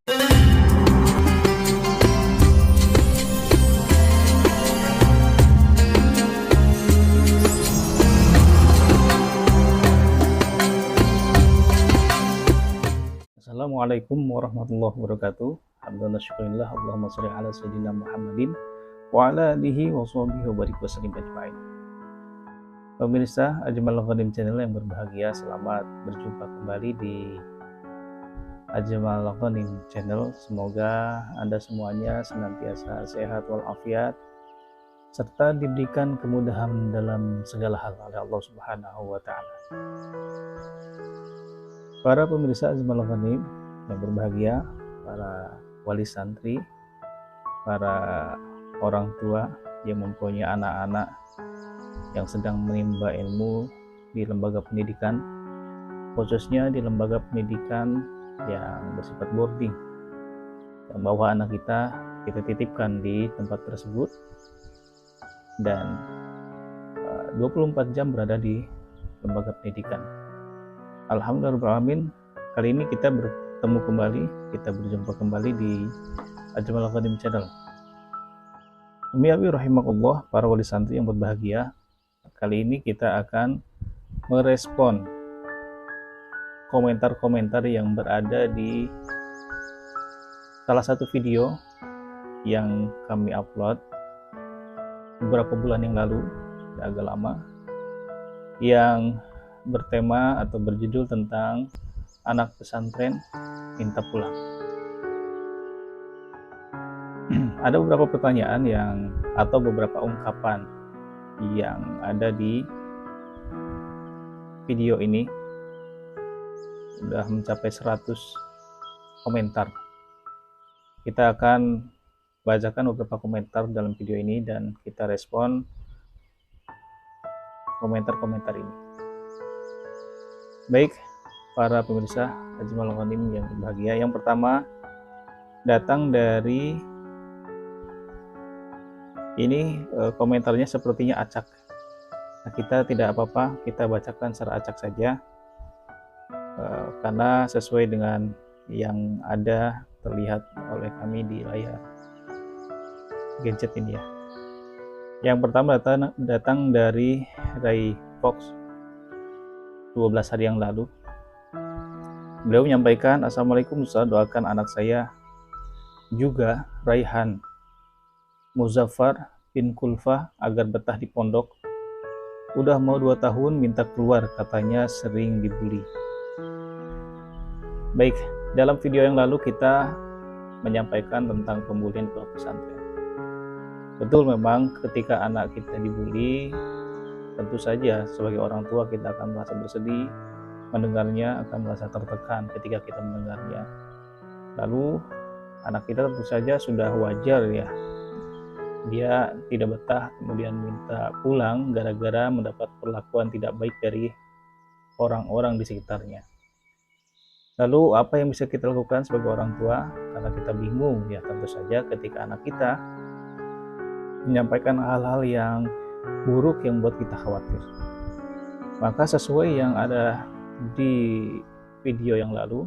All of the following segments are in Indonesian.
Assalamualaikum warahmatullahi wabarakatuh. Alhamdulillah syukurillah, Allahumma sholli ala sayyidina Muhammadin wa ala alihi wa sahbihi wa barik wasallim ajma'in. Pemirsa Ajmal Ghanim channel yang berbahagia, selamat berjumpa kembali di Ajmal Ghanim channel. Semoga Anda semuanya senantiasa sehat walafiat serta diberikan kemudahan dalam segala hal oleh Allah Subhanahu wa taala. Para pemirsa Ajmal Ghanim yang berbahagia, para wali santri, para orang tua yang mempunyai anak-anak yang sedang menimba ilmu di lembaga pendidikan, khususnya di lembaga pendidikan yang bersifat boarding, yang bahwa anak kita titipkan di tempat tersebut dan 24 jam berada di lembaga pendidikan. Alhamdulillahirrahmanirrahim, kali ini kita berjumpa kembali di Ajmal Ghanim channel. Umi abi rahimakumullah, para wali santri yang berbahagia, kali ini kita akan merespon komentar-komentar yang berada di salah satu video yang kami upload beberapa bulan yang lalu, agak lama, yang bertema atau berjudul tentang anak pesantren minta pulang. Ada beberapa pertanyaan atau beberapa ungkapan yang ada di video ini, sudah mencapai 100 komentar. Kita akan bacakan beberapa komentar dalam video ini dan kita respon komentar-komentar ini. Baik, para pemirsa Ajmal Ghanim yang berbahagia, yang pertama datang dari ini, komentarnya sepertinya acak. Nah, kita tidak apa-apa, kita bacakan secara acak saja, karena sesuai dengan yang ada terlihat oleh kami di layar gadget ini ya. Yang pertama datang dari Ray Fox 12 hari yang lalu. Beliau menyampaikan, Assalamualaikum Ustaz, doakan anak saya juga Raihan Muzaffar bin Kulfa agar betah di pondok. Udah mau 2 tahun minta keluar, katanya sering dibully. Baik, dalam video yang lalu kita menyampaikan tentang pembulian di pesantren. Betul, memang ketika anak kita dibully, tentu saja sebagai orang tua kita akan merasa bersedih mendengarnya, akan merasa tertekan ketika kita mendengarnya. Lalu anak kita tentu saja sudah wajar ya, dia tidak betah kemudian minta pulang gara-gara mendapat perlakuan tidak baik dari orang-orang di sekitarnya. Lalu apa yang bisa kita lakukan sebagai orang tua? Karena kita bingung ya, tentu saja ketika anak kita menyampaikan hal-hal yang buruk yang buat kita khawatir, maka sesuai yang ada di video yang lalu,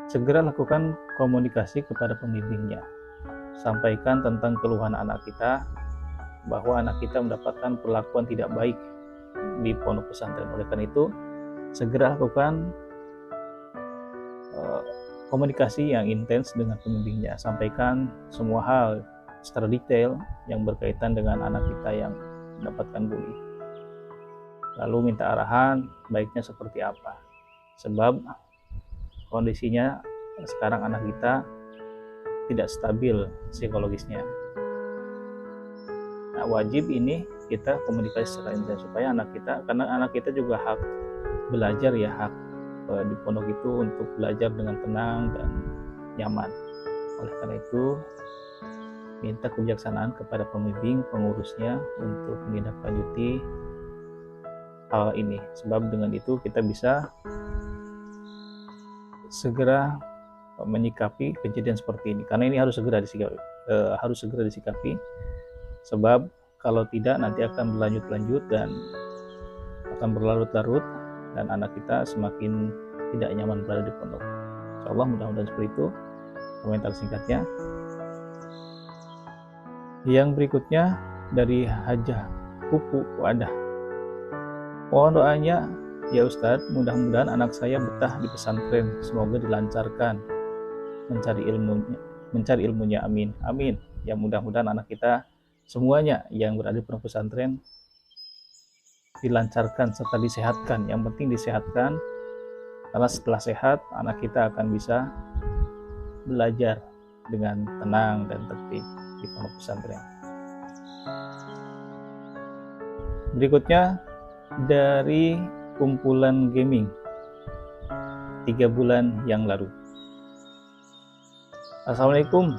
segera lakukan komunikasi kepada pembimbingnya. Sampaikan tentang keluhan anak kita, bahwa anak kita mendapatkan perlakuan tidak baik di pondok pesantren. Oleh karena itu, segera lakukan komunikasi yang intens dengan pembimbingnya. Sampaikan semua hal secara detail yang berkaitan dengan anak kita yang mendapatkan bully. Lalu minta arahan baiknya seperti apa. Sebab kondisinya sekarang anak kita tidak stabil psikologisnya. Nah, wajib ini kita komunikasi secara intens supaya anak kita, karena anak kita juga hak belajar ya, hak di pondok itu untuk belajar dengan tenang dan nyaman. Oleh karena itu, minta kebijaksanaan kepada pembimbing pengurusnya untuk menindaklanjuti hal ini. Sebab dengan itu kita bisa segera menyikapi kejadian seperti ini, karena ini harus segera disikapi, sebab kalau tidak nanti akan berlanjut-lanjut dan akan berlarut-larut dan anak kita semakin tidak nyaman berada di pondok. Insyaallah mudah-mudahan seperti itu komentar singkatnya. Yang berikutnya dari Hajah Pupu Wadah. Mohon doanya ya Ustadz, mudah-mudahan anak saya betah di pesantren, semoga dilancarkan mencari ilmunya, amin amin. Ya mudah-mudahan anak kita semuanya yang berada di pondok pesantren dilancarkan serta disehatkan. Yang penting disehatkan, karena setelah sehat anak kita akan bisa belajar dengan tenang dan tertib di pondok pesantren. Berikutnya dari kumpulan gaming 3 bulan yang lalu. Assalamualaikum,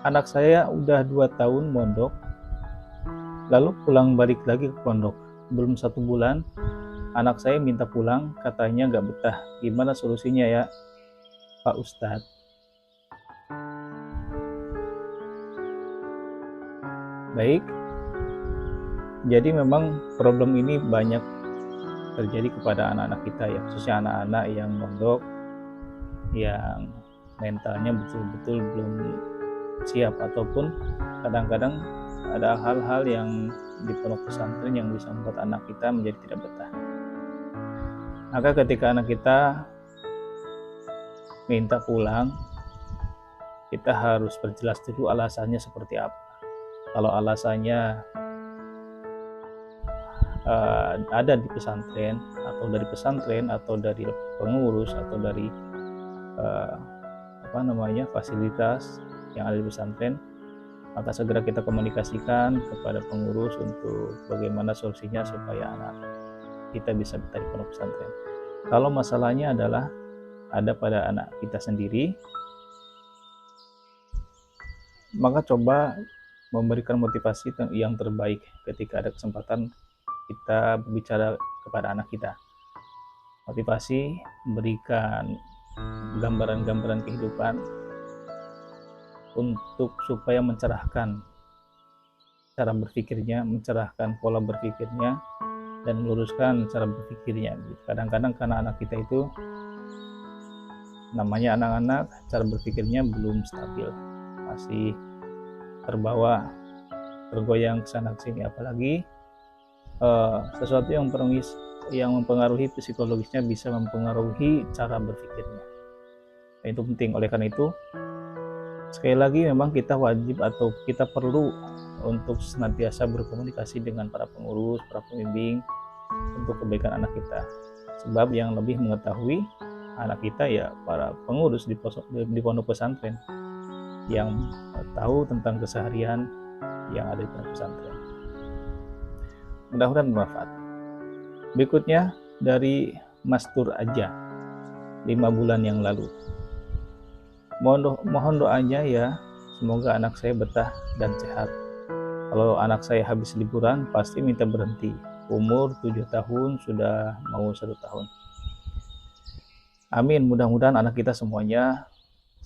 anak saya udah 2 tahun mondok, lalu pulang balik lagi ke pondok. Belum 1 bulan, anak saya minta pulang, katanya nggak betah. Gimana solusinya ya Pak Ustadz? Baik, jadi memang problem ini banyak terjadi kepada anak-anak kita ya, khususnya anak-anak yang mondok, yang mentalnya betul-betul belum siap, ataupun kadang-kadang ada hal-hal yang di pondok pesantren yang bisa membuat anak kita menjadi tidak betah. Maka ketika anak kita minta pulang, kita harus perjelas dulu alasannya seperti apa. Kalau alasannya ada di pesantren, atau dari pengurus, atau dari fasilitas yang ada di pesantren, maka segera kita komunikasikan kepada pengurus untuk bagaimana solusinya supaya anak kita bisa betah di pondok pesantren. Kalau masalahnya adalah ada pada anak kita sendiri, maka coba memberikan motivasi yang terbaik ketika ada kesempatan kita berbicara kepada anak kita. Motivasi, memberikan gambaran-gambaran kehidupan untuk supaya mencerahkan cara berpikirnya, mencerahkan pola berpikirnya, dan meluruskan cara berpikirnya. Kadang-kadang karena anak kita itu namanya anak-anak, cara berpikirnya belum stabil, masih tergoyang kesana kesini, apalagi sesuatu yang mempengaruhi psikologisnya bisa mempengaruhi cara berpikirnya. Nah, itu penting. Oleh karena itu, sekali lagi memang kita wajib atau kita perlu untuk senantiasa berkomunikasi dengan para pengurus, para pembimbing untuk kebaikan anak kita. Sebab yang lebih mengetahui anak kita ya para pengurus di pondok pesantren, yang tahu tentang keseharian yang ada di pondok pesantren. Mudah-mudahan bermanfaat. Berikutnya dari Mastur Aja 5 bulan yang lalu. Mohon doanya ya, semoga anak saya betah dan sehat. Kalau anak saya habis liburan pasti minta berhenti. Umur 7 tahun, sudah mau 1 tahun. Amin, mudah-mudahan anak kita semuanya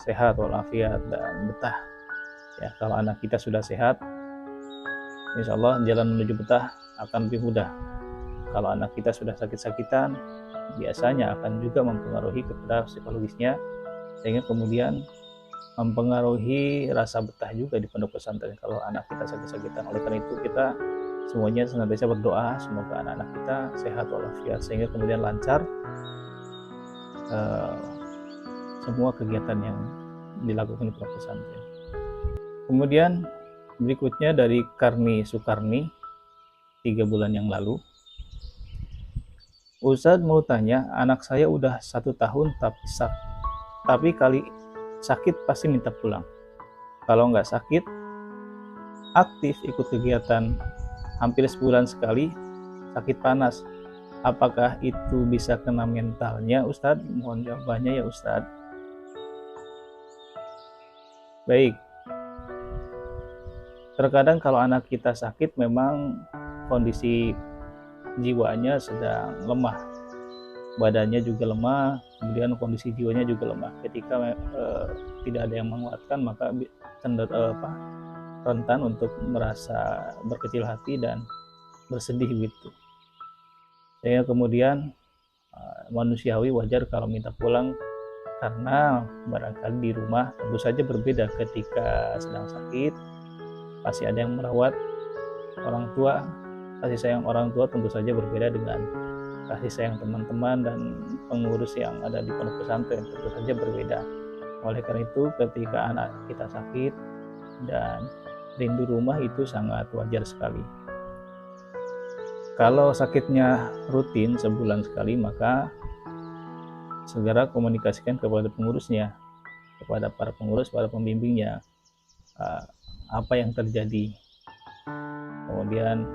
sehat walafiat dan betah. Ya, kalau anak kita sudah sehat, insya Allah jalan menuju betah akan lebih mudah. Kalau anak kita sudah sakit-sakitan, biasanya akan juga mempengaruhi kepada psikologisnya, sehingga kemudian mempengaruhi rasa betah juga di pondok pesantren kalau anak kita sakit-sakitan. Oleh karena itu kita semuanya senantiasa berdoa semoga anak-anak kita sehat walafiat, sehingga kemudian lancar semua kegiatan yang dilakukan di pondok pesantren. Kemudian berikutnya dari Karni Sukarni 3 bulan yang lalu. Ustadz mau tanya, anak saya udah 1 tahun tapi kali sakit pasti minta pulang. Kalau nggak sakit, aktif ikut kegiatan, hampir sebulan sekali sakit panas. Apakah itu bisa kena mentalnya Ustadz? Mohon jawabannya ya Ustadz. Baik, terkadang kalau anak kita sakit memang kondisi jiwanya sedang lemah, badannya juga lemah, kemudian kondisi jiwanya juga lemah. Ketika tidak ada yang menguatkan, maka rentan untuk merasa berkecil hati dan bersedih gitu. Sehingga kemudian manusiawi, wajar kalau minta pulang Karena barangkali di rumah tentu saja berbeda ketika sedang sakit, pasti ada yang merawat orang tua. Kasih sayang orang tua tentu saja berbeda dengan kasih sayang teman-teman dan pengurus yang ada di pondok pesantren, tentu saja berbeda. Oleh karena itu ketika anak kita sakit dan rindu rumah itu sangat wajar sekali. Kalau sakitnya rutin sebulan sekali, maka segera komunikasikan kepada pengurusnya, kepada para pengurus, para pembimbingnya, apa yang terjadi, kemudian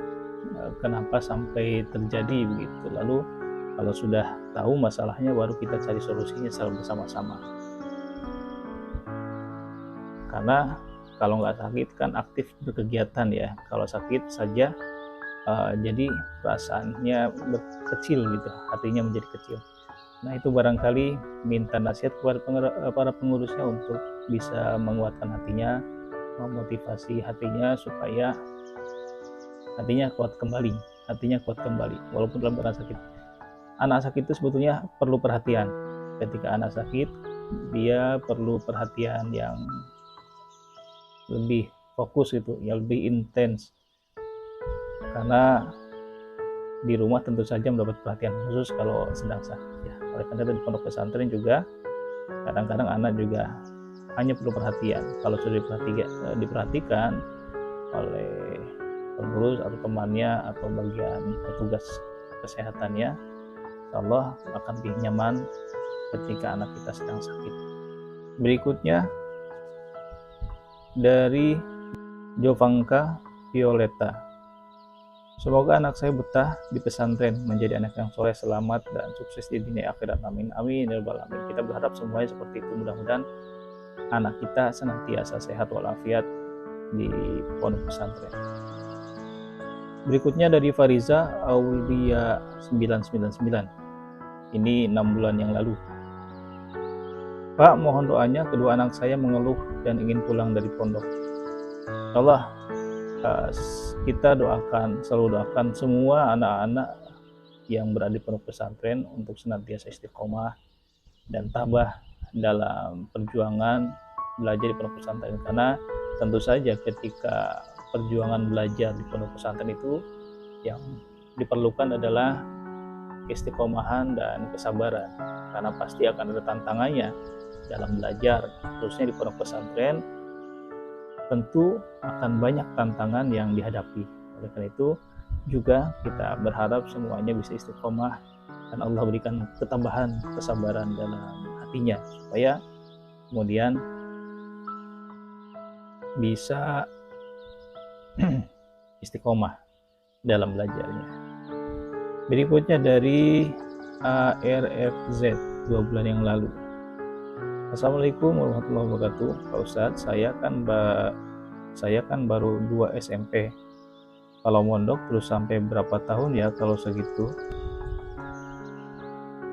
kenapa sampai terjadi begitu. Lalu kalau sudah tahu masalahnya, baru kita cari solusinya secara bersama-sama. Karena kalau nggak sakit kan aktif berkegiatan ya. Kalau sakit saja jadi perasaannya kecil gitu, hatinya menjadi kecil. Nah itu barangkali minta nasihat kepada para pengurusnya untuk bisa menguatkan hatinya, memotivasi hatinya supaya hatinya kuat kembali, walaupun dalam keadaan sakit. Anak sakit itu sebetulnya perlu perhatian. Ketika anak sakit, dia perlu perhatian yang lebih fokus itu, yang lebih intens. Karena di rumah tentu saja mendapat perhatian khusus kalau sedang sakit ya. Oleh karena itu di pondok pesantren juga kadang-kadang anak juga hanya perlu perhatian. Kalau sudah diperhatikan oleh pengurus atau temannya atau bagian petugas kesehatannya, insya Allah akan lebih nyaman ketika anak kita sedang sakit. Berikutnya dari Jovanka Violeta. Semoga anak saya betah di pesantren, menjadi anak yang soleh, selamat, dan sukses di dunia akhirat. Amin. Amin. Ya Rabbal Alamin. Kita berharap semuanya seperti itu. Mudah-mudahan anak kita senantiasa sehat walafiat di pondok pesantren. Berikutnya dari Fariza Aulia 999. Ini 6 bulan yang lalu. Pak, mohon doanya, kedua anak saya mengeluh dan ingin pulang dari pondok. Allah, kita selalu doakan semua anak-anak yang berada di pondok pesantren untuk senantiasa istiqomah dan tabah dalam perjuangan belajar di pondok pesantren. Karena tentu saja ketika perjuangan belajar di pondok pesantren itu yang diperlukan adalah istiqomahan dan kesabaran, karena pasti akan ada tantangannya dalam belajar, khususnya di pondok pesantren. Tentu akan banyak tantangan yang dihadapi. Oleh karena itu juga kita berharap semuanya bisa istiqomah dan Allah berikan ketambahan kesabaran dalam hatinya supaya kemudian bisa istiqomah dalam belajarnya. Berikutnya dari ARFZ 2 bulan yang lalu. Assalamualaikum warahmatullahi wabarakatuh. Pak Ustadz, saya kan baru 2 SMP. Kalau mondok terus sampai berapa tahun ya kalau segitu?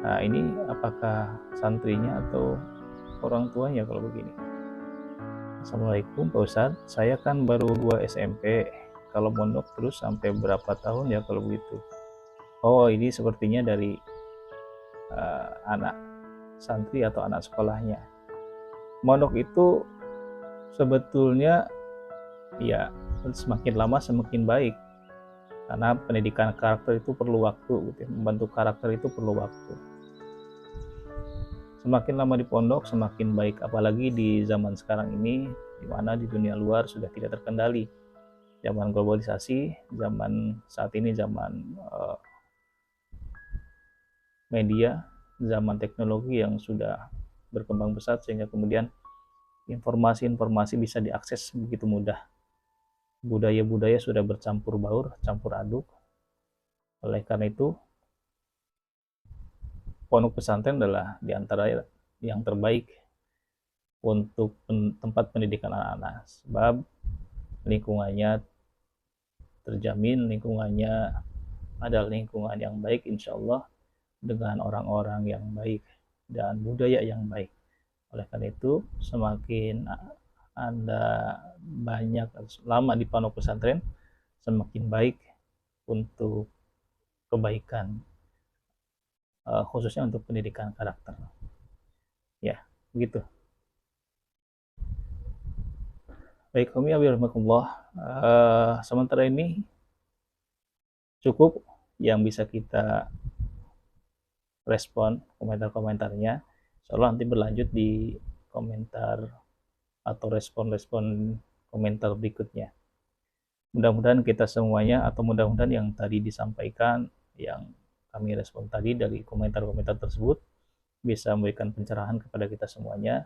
Nah ini apakah santrinya atau orang tuanya kalau begini? Assalamualaikum Pak Ustadz, saya kan baru 2 SMP. Kalau mondok terus sampai berapa tahun ya kalau begitu? Oh, ini sepertinya dari anak santri atau anak sekolahnya. Mondok itu sebetulnya ya semakin lama semakin baik, karena pendidikan karakter itu perlu waktu gitu. Membentuk karakter itu perlu waktu. Semakin lama di pondok semakin baik, apalagi di zaman sekarang ini di mana di dunia luar sudah tidak terkendali. Zaman globalisasi, zaman saat ini zaman media, zaman teknologi yang sudah berkembang pesat sehingga kemudian informasi-informasi bisa diakses begitu mudah. Budaya-budaya sudah bercampur baur, campur aduk. Oleh karena itu pondok pesantren adalah di antara yang terbaik untuk tempat pendidikan anak-anak, sebab lingkungannya terjamin, lingkungannya adalah lingkungan yang baik insya Allah, dengan orang-orang yang baik dan budaya yang baik. Oleh karena itu semakin Anda banyak lama di pondok pesantren semakin baik untuk kebaikan, khususnya untuk pendidikan karakter. Ya, begitu. Baik, kami warahmatullah. Sementara ini cukup yang bisa kita respon komentar-komentarnya. Soalnya nanti berlanjut di komentar atau respon-respon komentar berikutnya. Mudah-mudahan kita semuanya, atau mudah-mudahan yang tadi disampaikan, yang kami respon tadi dari komentar-komentar tersebut bisa memberikan pencerahan kepada kita semuanya.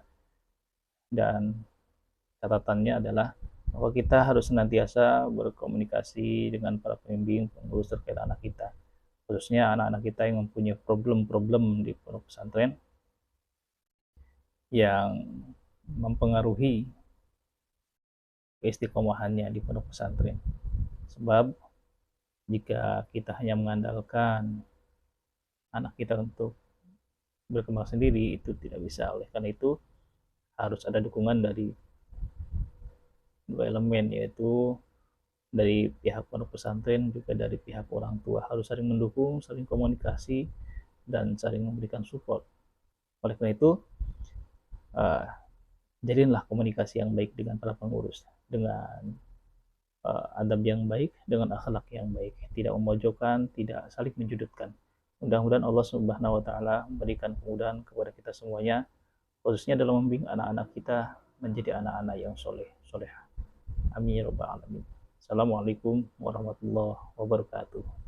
Dan catatannya adalah bahwa kita harus senantiasa berkomunikasi dengan para pembimbing pengurus terkait anak kita, khususnya anak-anak kita yang mempunyai problem-problem di pondok pesantren yang mempengaruhi keistiqomahannya di pondok pesantren. Sebab jika kita hanya mengandalkan anak kita untuk berkembang sendiri, itu tidak bisa. Oleh karena itu harus ada dukungan dari dua elemen, yaitu dari pihak pondok pesantren juga dari pihak orang tua. Harus saling mendukung, saling komunikasi, dan saling memberikan support. Oleh karena itu jalinlah komunikasi yang baik dengan para pengurus, dengan adab yang baik, dengan akhlak yang baik, tidak memojokkan, tidak saling menjudutkan. Mudah-mudahan Allah Subhanahu wa taala memberikan kemudahan kepada kita semuanya, khususnya dalam membimbing anak-anak kita menjadi anak-anak yang soleh soleh. Amin ya rabbal alamin. Assalamualaikum warahmatullahi wabarakatuh.